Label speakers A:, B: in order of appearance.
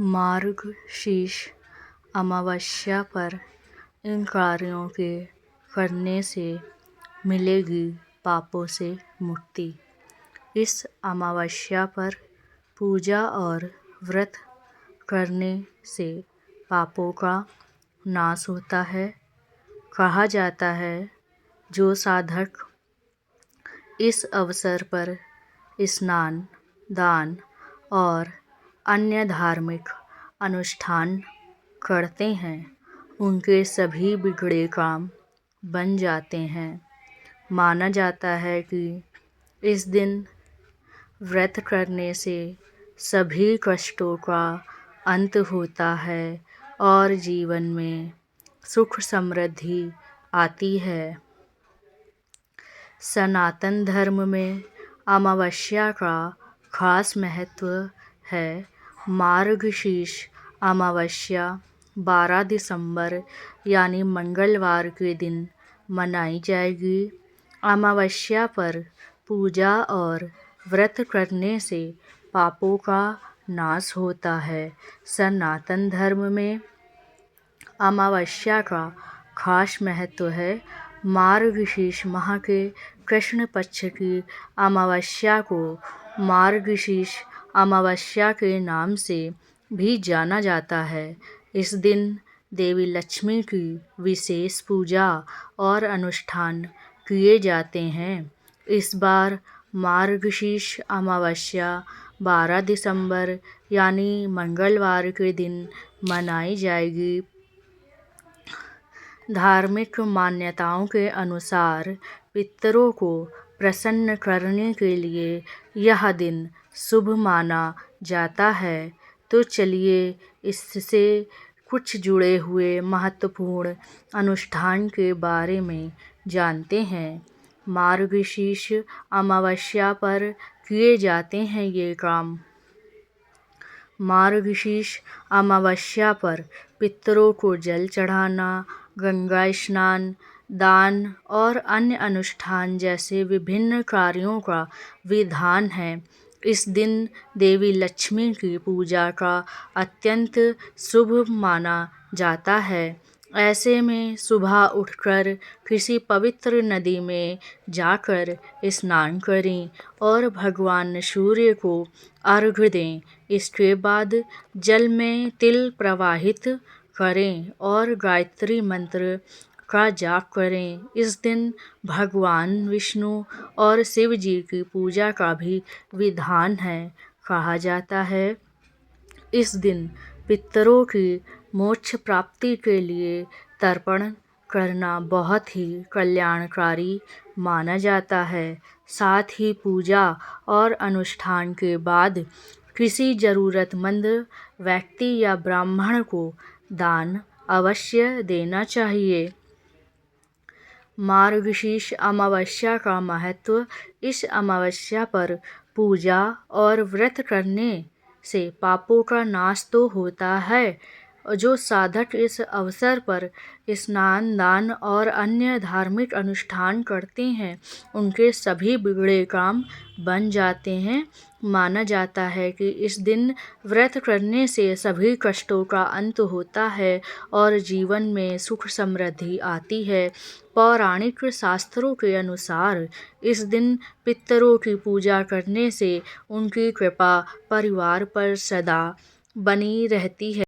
A: मार्गशीर्ष अमावस्या पर इन कार्यों के करने से मिलेगी पापों से मुक्ति। इस अमावस्या पर पूजा और व्रत करने से पापों का नाश होता है। कहा जाता है जो साधक इस अवसर पर स्नान, दान और अन्य धार्मिक अनुष्ठान करते हैं उनके सभी बिगड़े काम बन जाते हैं। माना जाता है कि इस दिन व्रत करने से सभी कष्टों का अंत होता है और जीवन में सुख समृद्धि आती है। सनातन धर्म में अमावस्या का खास महत्व है। मार्गशीर्ष अमावस्या 12 दिसंबर यानी मंगलवार के दिन मनाई जाएगी। अमावस्या पर पूजा और व्रत करने से पापों का नाश होता है। सनातन धर्म में अमावस्या का खास महत्व है। मार्गशीर्ष माह के कृष्ण पक्ष की अमावस्या को मार्गशीर्ष अमावस्या के नाम से भी जाना जाता है। इस दिन देवी लक्ष्मी की विशेष पूजा और अनुष्ठान किए जाते हैं। इस बार मार्गशीर्ष अमावस्या 12 दिसंबर यानी मंगलवार के दिन मनाई जाएगी। धार्मिक मान्यताओं के अनुसार पितरों को प्रसन्न करने के लिए यह दिन शुभ माना जाता है। तो चलिए इससे कुछ जुड़े हुए महत्वपूर्ण अनुष्ठान के बारे में जानते हैं। मार्गशीर्ष अमावस्या पर किए जाते हैं ये काम। मार्गशीर्ष अमावस्या पर पितरों को जल चढ़ाना, गंगा स्नान, दान और अन्य अनुष्ठान जैसे विभिन्न कार्यों का विधान है। इस दिन देवी लक्ष्मी की पूजा का अत्यंत शुभ माना जाता है। ऐसे में सुबह उठकर किसी पवित्र नदी में जाकर स्नान करें और भगवान सूर्य को अर्घ्य दें। इसके बाद जल में तिल प्रवाहित करें और गायत्री मंत्र का जाप करें। इस दिन भगवान विष्णु और शिव जी की पूजा का भी विधान है। कहा जाता है इस दिन पितरों की मोक्ष प्राप्ति के लिए तर्पण करना बहुत ही कल्याणकारी माना जाता है। साथ ही पूजा और अनुष्ठान के बाद किसी जरूरतमंद व्यक्ति या ब्राह्मण को दान अवश्य देना चाहिए। मार्गशीर्ष अमावस्या का महत्व। इस अमावस्या पर पूजा और व्रत करने से पापों का नाश तो होता है। जो साधक इस अवसर पर स्नान, दान और अन्य धार्मिक अनुष्ठान करते हैं उनके सभी बिगड़े काम बन जाते हैं। माना जाता है कि इस दिन व्रत करने से सभी कष्टों का अंत होता है और जीवन में सुख समृद्धि आती है। पौराणिक शास्त्रों के अनुसार इस दिन पितरों की पूजा करने से उनकी कृपा परिवार पर सदा बनी रहती है।